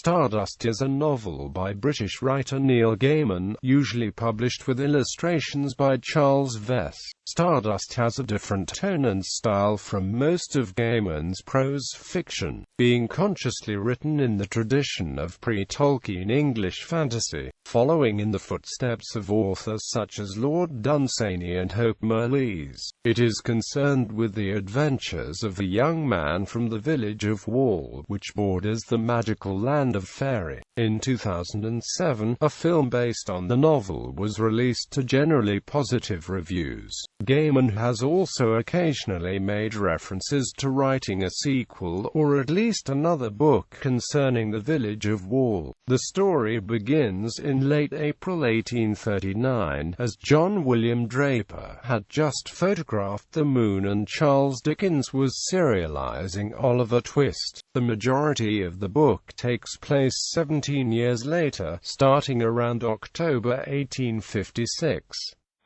Vess.Stardust is a novel by British writer Neil Gaiman, usually published with illustrations by Charles Vess.Stardust has a different tone and style from most of Gaiman's prose fiction, being consciously written in the tradition of pre-Tolkien English fantasy, following in the footsteps of authors such as Lord Dunsany and Mirrlees.It is concerned with the adventures of a young man from the village of Wall, which borders the magical land of Faerie. In 2007, a film based on the novel was released to generally positive reviews. Gaiman has also occasionally made references to writing a sequel or at least another book concerning the village of Wall. The story begins in late April 1839, as John William Draper had just photographed the moon and Charles Dickens was serializing Oliver Twist. The majority of the book takes place 17 years later, starting around October 1856.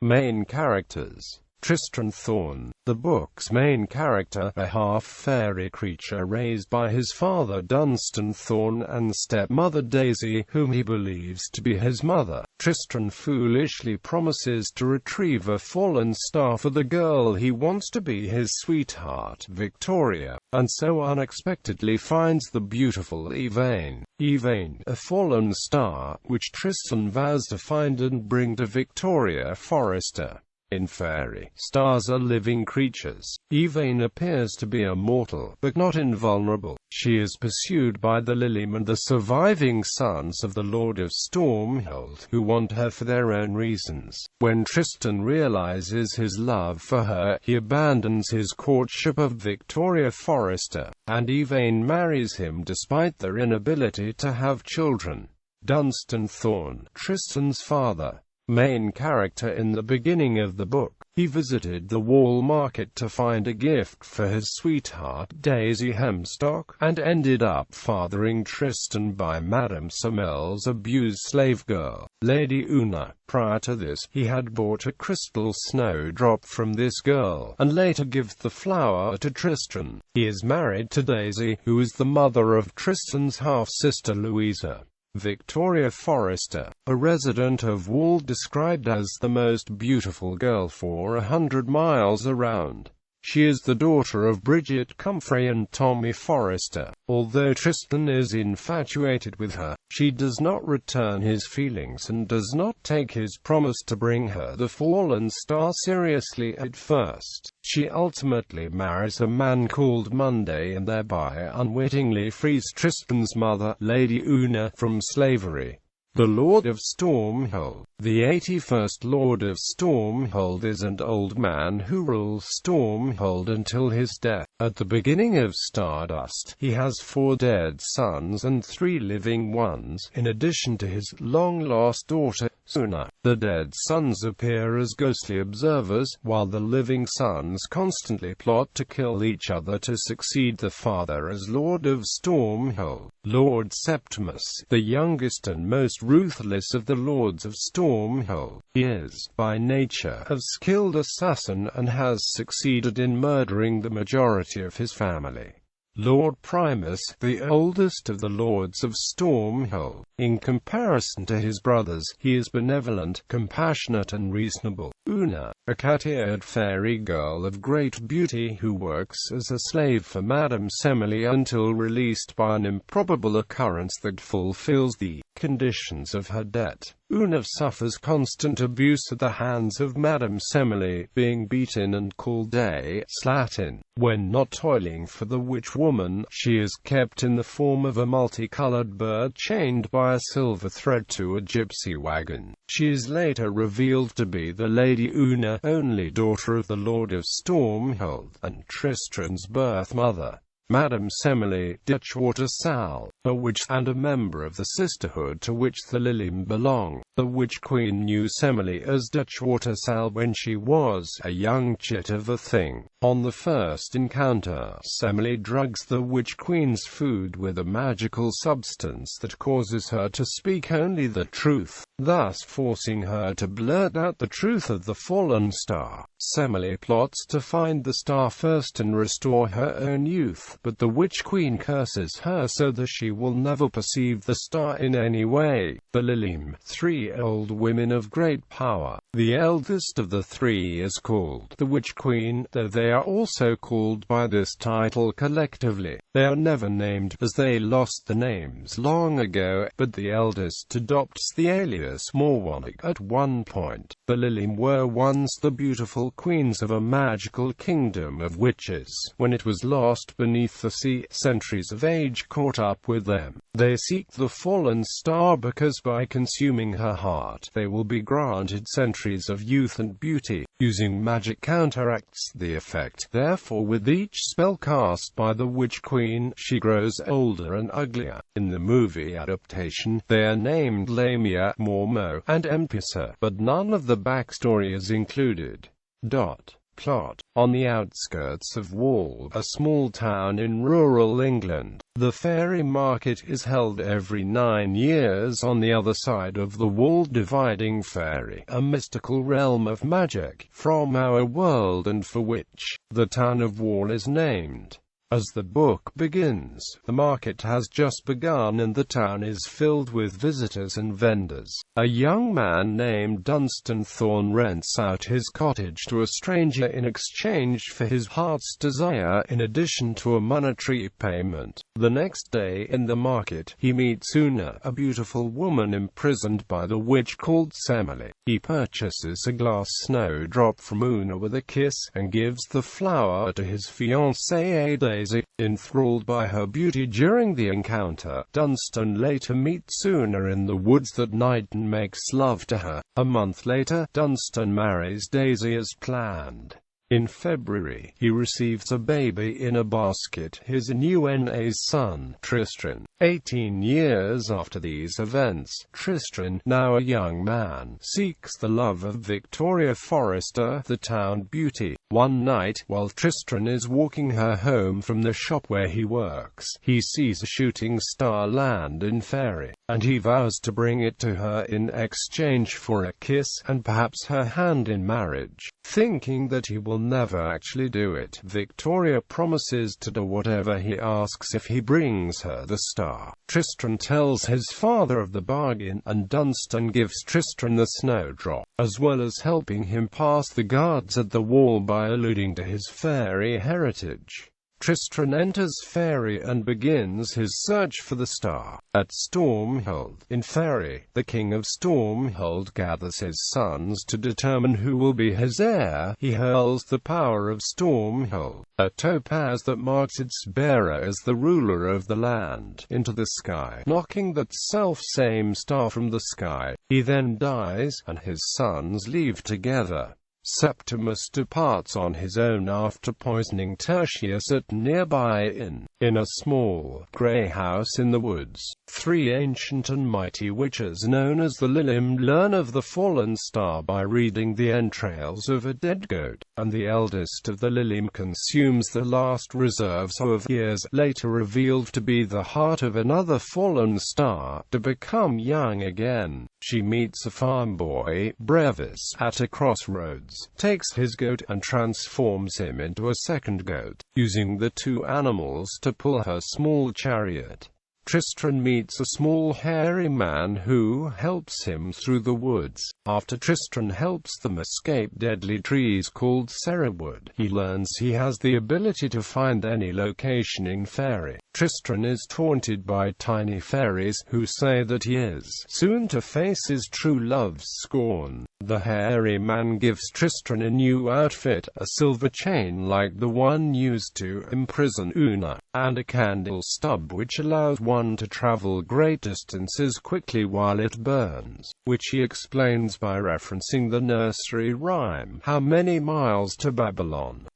Main characters: Tristan Thorn, the book's main character, a half-fairy creature raised by his father Dunstan Thorn and stepmother Daisy, whom he believes to be his mother. Tristan foolishly promises to retrieve a fallen star for the girl he wants to be his sweetheart, Victoria, and so unexpectedly finds the beautiful Yvain, a fallen star, which Tristan vows to find and bring to Victoria Forrester. In Faerie, stars are living creatures. Yvain appears to be a mortal, but not invulnerable. She is pursued by the Lilymen, the surviving sons of the Lord of Stormhold, who want her for their own reasons. When Tristan realizes his love for her, he abandons his courtship of Victoria Forrester, and Yvain marries him despite their inability to have children. Dunstan Thorn, Tristan's father, main character in the beginning of the book. He visited the Wall market to find a gift for his sweetheart Daisy Hemstock, and ended up fathering Tristan by Madame Semel's abused slave girl, Lady Una. Prior to this, he had bought a crystal snowdrop from this girl, and later given the flower to Tristan. He is married to Daisy, who is the mother of Tristan's half-sister Louisa. Victoria Forrester, a resident of Wall, described as the most beautiful girl for 100 miles around. She is the daughter of Bridget Comfrey and Tommy Forrester. Although Tristan is infatuated with her, she does not return his feelings and does not take his promise to bring her the fallen star seriously at first. She ultimately marries a man called Monday and thereby unwittingly frees Tristan's mother, Lady Una, from slavery. The Lord of Stormhold. The 81st Lord of Stormhold is an old man who rules Stormhold until his death. At the beginning of Stardust, he has 4 dead sons and 3 living ones, in addition to his long-lost daughter, Una. The dead sons appear as ghostly observers, while the living sons constantly plot to kill each other to succeed the father as Lord of Stormhold. Lord Septimus, the youngest and most ruthless of the Lords of Stormhold. He is, by nature, a skilled assassin and has succeeded in murdering the majority of his family. Lord Primus, the oldest of the Lords of Stormhold. In comparison to his brothers, he is benevolent, compassionate and reasonable. Una, a cat-eared fairy girl of great beauty who works as a slave for Madame Semele until released by an improbable occurrence that fulfills the conditions of her debt. Una suffers constant abuse at the hands of Madame Semele, being beaten and called a slattern. When not toiling for the witch woman, she is kept in the form of a multicolored bird chained by a silver thread to a gypsy wagon. She is later revealed to be the Lady Una, only daughter of the Lord of Stormhold, and Tristan's birth mother. Madame Semele, Ditchwater Sal, a witch and a member of the sisterhood to which the Lilymen belong. The Witch Queen knew Semele as Ditchwater Sal when she was a young chit of a thing. On the first encounter, Semele drugs the Witch Queen's food with a magical substance that causes her to speak only the truth, thus forcing her to blurt out the truth of the fallen star. Semele plots to find the star first and restore her own youth, but the Witch Queen curses her so that she will never perceive the star in any way. The Lilim, 3 old women of great power. The eldest of the 3 is called the Witch Queen, though they are also called by this title collectively. They are never named, as they lost the names long ago, but the eldest adopts the alias Morwanig at one point. The Lilim were once the beautiful queens of a magical kingdom of witches. When it was lost beneath the sea, centuries of age caught up with them. They seek the fallen star because by consuming her heart, they will be granted centuries of youth and beauty. Using magic counteracts the effect. Therefore, with each spell cast by the Witch Queen, she grows older and uglier. In the movie adaptation, they are named Lamia, Mormo, and Empisa, but none of the backstory is included. Plot. On the outskirts of Wall, a small town in rural England, the fairy market is held every 9 years on the other side of the wall, dividing fairy, a mystical realm of magic, from our world, and for which the town of Wall is named. As the book begins, the market has just begun and the town is filled with visitors and vendors. A young man named Dunstan Thorn rents out his cottage to a stranger in exchange for his heart's desire, in addition to a monetary payment. The next day in the market, he meets Una, a beautiful woman imprisoned by the witch called Semele. He purchases a glass snowdrop from Una with a kiss, and gives the flower to his fiancée Daisy. Enthralled by her beauty during the encounter, Dunstan later meets Una in the woods that night and makes love to her. A month later, Dunstan marries Daisy as planned. In February, he receives a baby in a basket, his Nuna's son, Tristan. 18 years after these events, Tristan, now a young man, seeks the love of Victoria Forrester, the town beauty. One night, while Tristan is walking her home from the shop where he works, he sees a shooting star land in Fairy, and he vows to bring it to her in exchange for a kiss, and perhaps her hand in marriage. Thinking that he will never actually do it, Victoria promises to do whatever he asks if he brings her the star. Tristan tells his father of the bargain, and Dunstan gives Tristan the snowdrop, as well as helping him pass the guards at the wall by alluding to his fairy heritage. Tristan enters Fairy and begins his search for the star. At Stormhold, in Fairy, the king of Stormhold gathers his sons to determine who will be his heir. He hurls the power of Stormhold, a topaz that marks its bearer as the ruler of the land, into the sky, knocking that self-same star from the sky. He then dies, and his sons leave together. Septimus departs on his own after poisoning Tertius at nearby inn. In a small, grey house in the woods, 3 ancient and mighty witches known as the Lilim learn of the fallen star by reading the entrails of a dead goat, and the eldest of the Lilim consumes the last reserves of years later revealed to be the heart of another fallen star, to become young again. She meets a farm boy, Brevis, at a crossroads, takes his goat and transforms him into a second goat, using the 2 animals to pull her small chariot. Tristan meets a small hairy man who helps him through the woods. After Tristan helps them escape deadly trees called Cerewood, he learns he has the ability to find any location in Fairy. Tristan is taunted by tiny fairies, who say that he is soon to face his true love's scorn. The hairy man gives Tristan a new outfit, a silver chain like the one used to imprison Una, and a candle stub which allows one to travel great distances quickly while it burns, which he explains by referencing the nursery rhyme, "How many miles to Babylon?"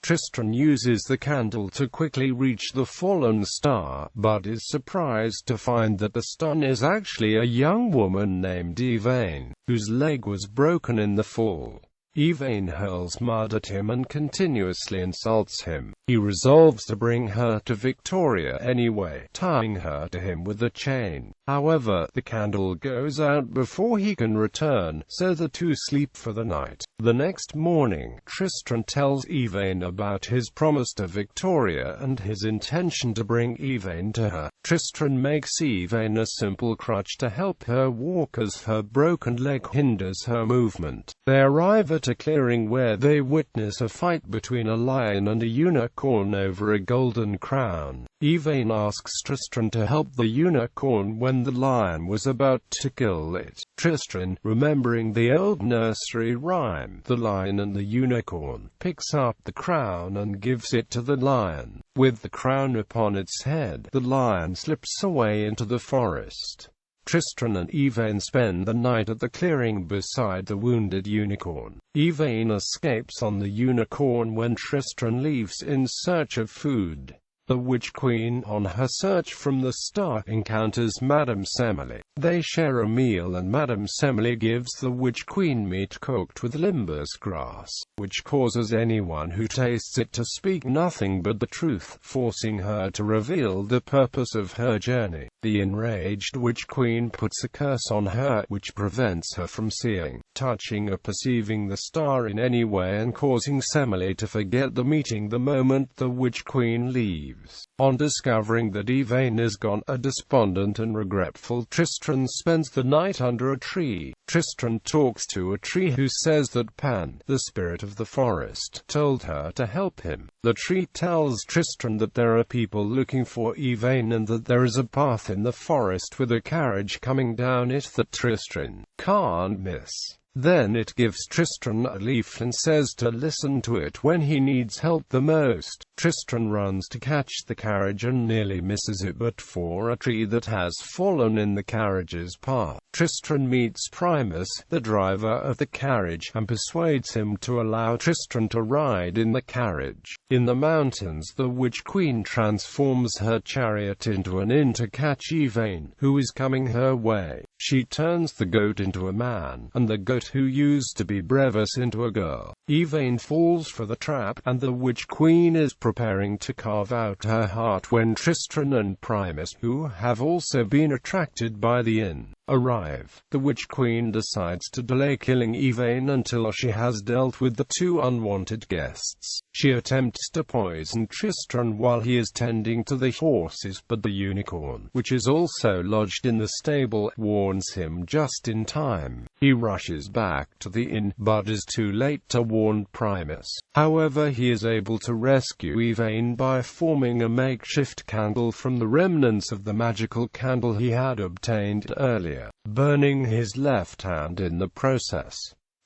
Tristan uses the candle to quickly reach the fallen star, but is surprised to find that the star is actually a young woman named Yvain, whose leg was broken in the fall. Yvain hurls mud at him and continuously insults him. He resolves to bring her to Victoria anyway, tying her to him with a chain. However, the candle goes out before he can return, so the two sleep for the night. The next morning, Tristan tells Yvain about his promise to Victoria and his intention to bring Yvain to her. Tristan makes Yvain a simple crutch to help her walk as her broken leg hinders her movement. They arrive at a clearing where they witness a fight between a lion and a unicorn over a golden crown. Yvain asks Tristan to help the unicorn when the lion was about to kill it. Tristan, remembering the old nursery rhyme, "The lion and the unicorn," picks up the crown and gives it to the lion. With the crown upon its head, the lion slips away into the forest. Tristan and Yvain spend the night at the clearing beside the wounded unicorn. Yvain escapes on the unicorn when Tristan leaves in search of food. The Witch Queen, on her search from the start, encounters Madame Semele. They share a meal and Madame Semele gives the Witch Queen meat cooked with limbus grass, which causes anyone who tastes it to speak nothing but the truth, forcing her to reveal the purpose of her journey. The enraged Witch Queen puts a curse on her, which prevents her from seeing, touching or perceiving the star in any way and causing Semele to forget the meeting the moment the Witch Queen leaves. On discovering that Yvain is gone, a despondent and regretful Tristan spends the night under a tree. Tristan talks to a tree who says that Pan, the spirit of the forest, told her to help him. The tree tells Tristan that there are people looking for Yvain and that there is a path in the forest with a carriage coming down it that Tristan can't miss. Then it gives Tristan a leaf and says to listen to it when he needs help the most. Tristan runs to catch the carriage and nearly misses it but for a tree that has fallen in the carriage's path. Tristan meets Primus, the driver of the carriage, and persuades him to allow Tristan to ride in the carriage. In the mountains, the Witch Queen transforms her chariot into an inn to catch Yvain, who is coming her way. She turns the goat into a man, and the goat who used to be Brevis into a girl. Yvain falls for the trap, and the Witch Queen is preparing to carve out her heart when Tristan and Primus, who have also been attracted by the inn, arrive. The Witch Queen decides to delay killing Yvain until she has dealt with the two unwanted guests. She attempts to poison Tristan while he is tending to the horses, but the unicorn, which is also lodged in the stable, warns him just in time. He rushes back to the inn, but is too late to warn Primus. However, he is able to rescue Yvain by forming a makeshift candle from the remnants of the magical candle he had obtained earlier, burning his left hand in the process.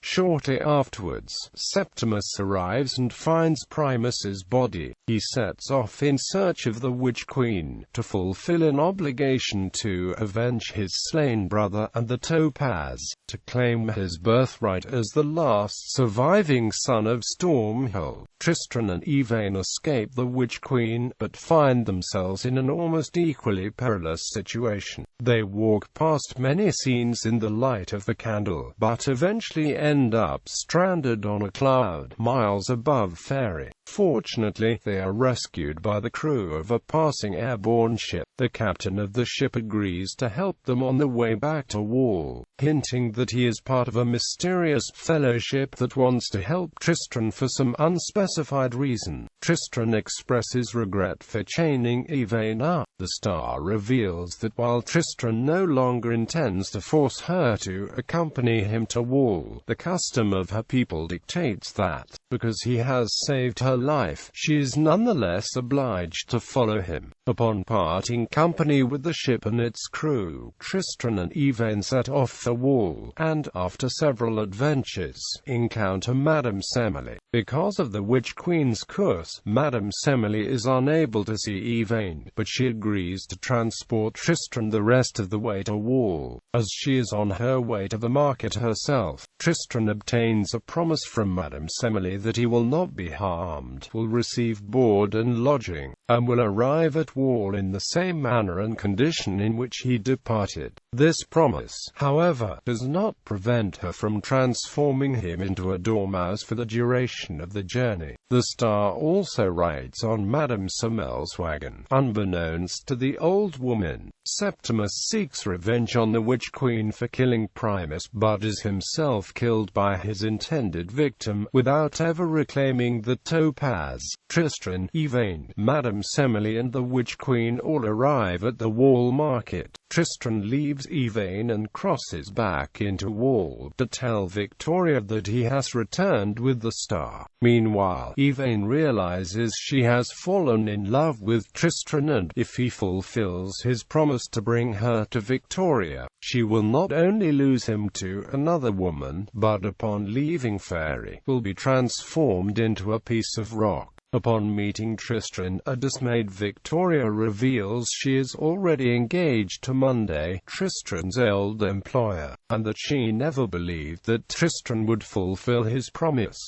Shortly afterwards, Septimus arrives and finds Primus's body. He sets off in search of the Witch Queen, to fulfill an obligation to avenge his slain brother and the Topaz, to claim his birthright as the last surviving son of Stormhold. Tristan and Yvain escape the Witch Queen, but find themselves in an almost equally perilous situation. They walk past many scenes in the light of the candle, but eventually end up stranded on a cloud, miles above Fairy. Fortunately, they are rescued by the crew of a passing airborne ship. The captain of the ship agrees to help them on the way back to Wall, hinting that he is part of a mysterious fellowship that wants to help Tristan for some unspecified reason. Tristan expresses regret for chaining Yvain up. The star reveals that while Tristan no longer intends to force her to accompany him to Wall, the custom of her people dictates that, because he has saved her life, she is nonetheless obliged to follow him. Upon parting company with the ship and its crew, Tristan and Yvain set off for Wall, and, after several adventures, encounter Madame Semele. Because of the Witch Queen's curse, Madame Semele is unable to see Yvain, but she agrees to transport Tristan the rest of the way to Wall. As she is on her way to the market herself, Tristan obtains a promise from Madame Semele that he will not be harmed, will receive board and lodging, and will arrive at Wall in the same manner and condition in which he departed. This promise, however, does not prevent her from transforming him into a dormouse for the duration of the journey. The star also rides on Madame Semel's wagon. Unbeknownst to the old woman, Septimus seeks revenge on the Witch Queen for killing Primus, but is himself killed by his intended victim, without ever reclaiming the topaz. Tristan, Yvain, Madame Semele and the Witch Queen all arrive at the Wall Market. Tristan leaves Yvain and crosses back into Wall to tell Victoria that he has returned with the star. Meanwhile, Yvain realizes she has fallen in love with Tristan, and if he fulfills his promise to bring her to Victoria, she will not only lose him to another woman, but upon leaving Fairy, will be transformed into a piece of rock. Upon meeting Tristan, a dismayed Victoria reveals she is already engaged to Monday, Tristan's old employer, and that she never believed that Tristan would fulfill his promise.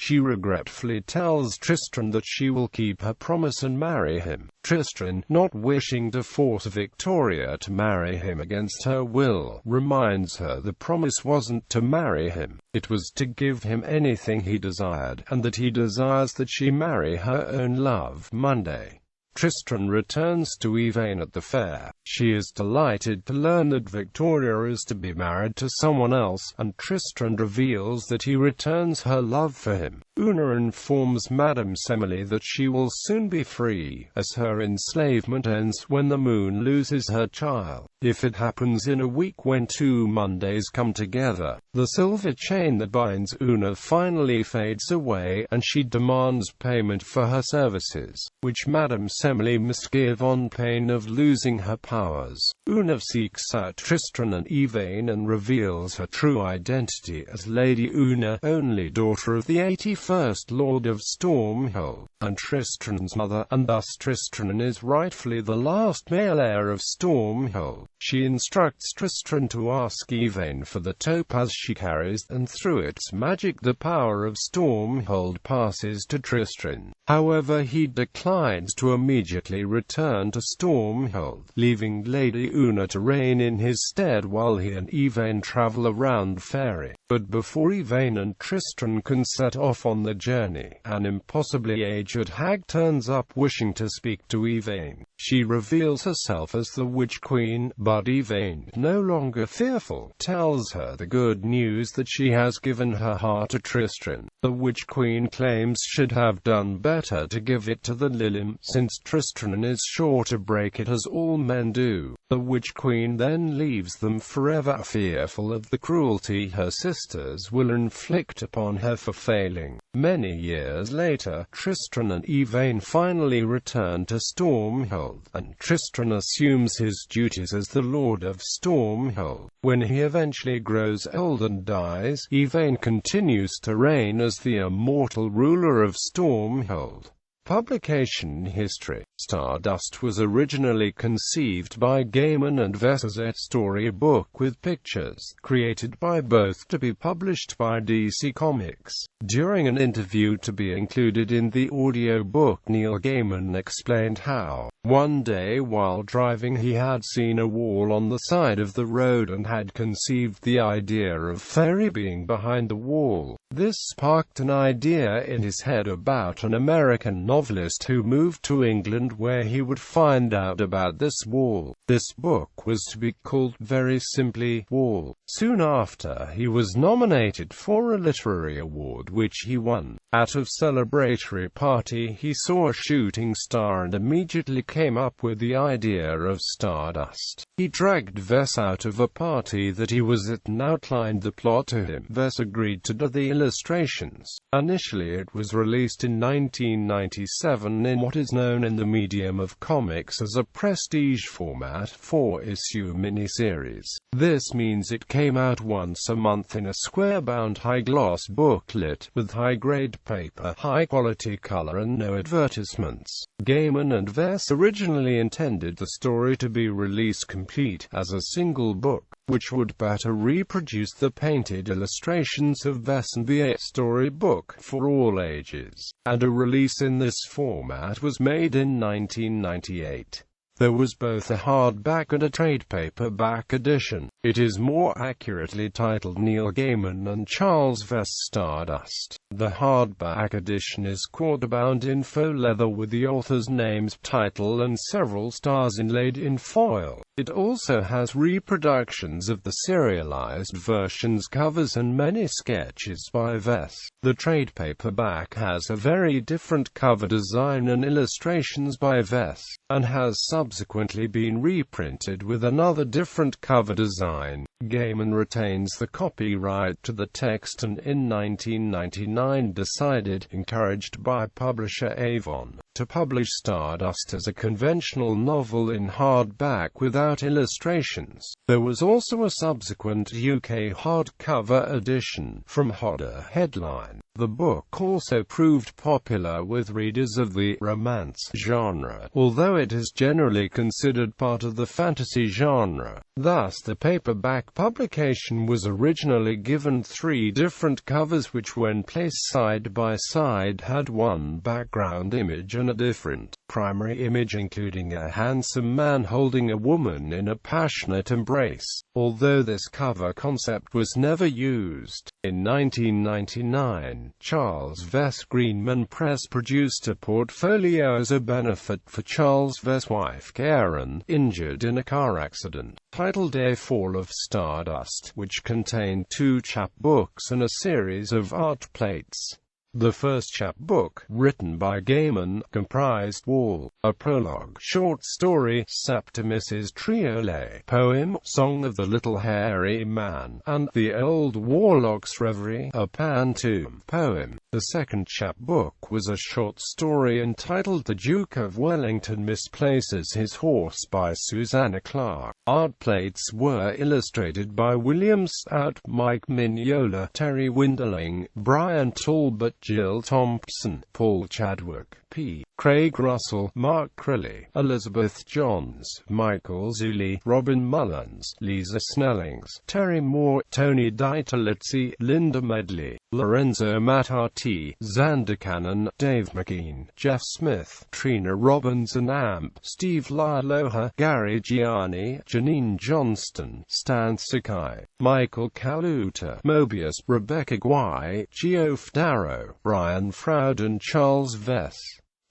She regretfully tells Tristan that she will keep her promise and marry him. Tristan, not wishing to force Victoria to marry him against her will, reminds her the promise wasn't to marry him, it was to give him anything he desired, and that he desires that she marry her own love. Monday. Tristan returns to Yvain at the fair. She is delighted to learn that Victoria is to be married to someone else, and Tristan reveals that he returns her love for him. Una informs Madame Semele that she will soon be free, as her enslavement ends when the moon loses her child. If it happens in a week when 2 Mondays come together, the silver chain that binds Una finally fades away, and she demands payment for her services, which Madame Semele must give on pain of losing her powers. Una seeks out Tristan and Yvain and reveals her true identity as Lady Una, only daughter of the 81st Lord of Stormhold, and Tristan's mother, and thus Tristan is rightfully the last male heir of Stormhold. She instructs Tristan to ask Yvain for the topaz she carries, and through its magic the power of Stormhold passes to Tristan. However, he declines to immediately return to Stormhold, leaving Lady Una to reign in his stead while he and Yvain travel around Fairy. But before Yvain and Tristan can set off on the journey, an impossibly aged hag turns up wishing to speak to Yvain. She reveals herself as the Witch Queen, but Yvain, no longer fearful, tells her the good news that she has given her heart to Tristan. The Witch Queen claims she'd have done better to give it to the Lilim, since Tristan is sure to break it as all men do. The Witch Queen then leaves them forever, fearful of the cruelty her sisters will inflict upon her for failing. Many years later, Tristan and Yvain finally return to Stormhold, and Tristan assumes his duties as the Lord of Stormhold. When he eventually grows old and dies, Yvain continues to reign as the immortal ruler of Stormhold. Publication history. Stardust was originally conceived by Gaiman and Vess as a storybook with pictures, created by both to be published by DC Comics. During an interview to be included in the audiobook, Neil Gaiman explained how, one day while driving, he had seen a wall on the side of the road and had conceived the idea of Fairy being behind the wall. This sparked an idea in his head about an American novelist who moved to England where he would find out about this wall. This book was to be called very simply Wall. Soon after, he was nominated for a literary award which he won. At a celebratory party, he saw a shooting star and immediately came up with the idea of Stardust. He dragged Vess out of a party that he was at and outlined the plot to him. Vess agreed to do the illustrations. Initially it was released in 1997 in what is known in the medium of comics as a prestige format, 4-issue miniseries. This means it came out once a month in a square-bound high-gloss booklet, with high-grade paper, high-quality color and no advertisements. Gaiman and Vess originally intended the story to be released complete, as a single book, which would better reproduce the painted illustrations of Vess and be a storybook for all ages, and a release in this format was made in 1998. There was both a hardback and a trade paperback edition. It is more accurately titled Neil Gaiman and Charles Vess.Stardust. The hardback edition is quarter-bound in faux leather with the author's names, title and several stars inlaid in foil. It also has reproductions of the serialized version's covers and many sketches by Vess. The trade paperback has a very different cover design and illustrations by Vess, and has subsequently been reprinted with another different cover design. Gaiman retains the copyright to the text and in 1999 decided, encouraged by publisher Avon, to publish Stardust as a conventional novel in hardback without illustrations. There was also a subsequent UK hardcover edition from Hodder Headline. The book also proved popular with readers of the romance genre, although it is generally considered part of the fantasy genre. Thus, the paperback publication was originally given 3 different covers which, when placed side by side, had one background image and a different primary image, including a handsome man holding a woman in a passionate embrace, although this cover concept was never used. In 1999, Charles Vess Greenman Press produced a portfolio as a benefit for Charles Vess' wife Karen, injured in a car accident, titled A Fall of Stardust, which contained 2 chapbooks and a series of art plates. The first chapbook, written by Gaiman, comprised Wall, a prologue, short story, Septimus's Triolet, poem, Song of the Little Hairy Man, and The Old Warlock's Reverie, a pantoum poem. The second chapbook was a short story entitled The Duke of Wellington Misplaces His Horse by Susanna Clarke. Art plates were illustrated by William Stout, Mike Mignola, Terry Winderling, Brian Talbot, Jill Thompson, Paul Chadwick, P. Craig Russell, Mark Crilly, Elizabeth Johns, Michael Zulli, Robin Mullins, Lisa Snellings, Terry Moore, Tony Ditalizzi, Linda Medley, Lorenzo Mattarti, Xander Cannon, Dave McKean, Jeff Smith, Trina Robinson Amp, Steve Lailoha, Gary Gianni, Janine Johnston, Stan Sakai, Michael Kaluta, Mobius, Rebecca Guai, Geoff Darrow, Brian Froud and Charles Vess.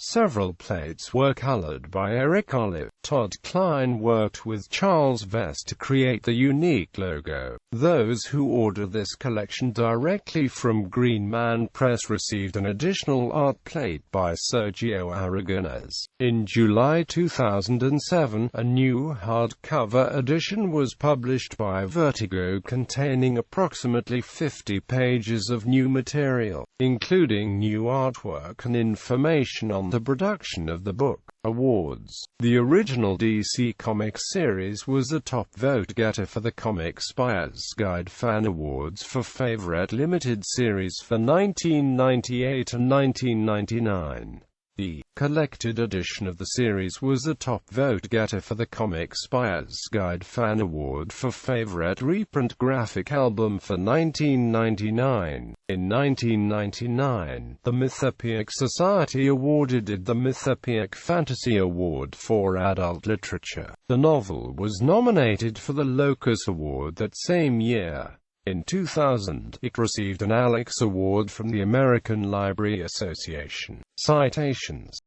Several plates were colored by Eric Olive. Todd Klein worked with Charles Vess to create the unique logo. Those who order this collection directly from Greenman Press received an additional art plate by Sergio Aragonés. In July 2007, a new hardcover edition was published by Vertigo containing approximately 50 pages of new material, including new artwork and information on the production of the book. Awards. The original DC Comics series was the top vote-getter for the Comics Buyer's Guide Fan Awards for Favorite Limited Series for 1998 and 1999. The collected edition of the series was the top vote-getter for the Comics Buyer's Guide Fan Award for Favorite Reprint Graphic Album for 1999. In 1999, the Mythopoeic Society awarded it the Mythopoeic Fantasy Award for Adult Literature. The novel was nominated for the Locus Award that same year. In 2000, it received an Alex Award from the American Library Association. Citations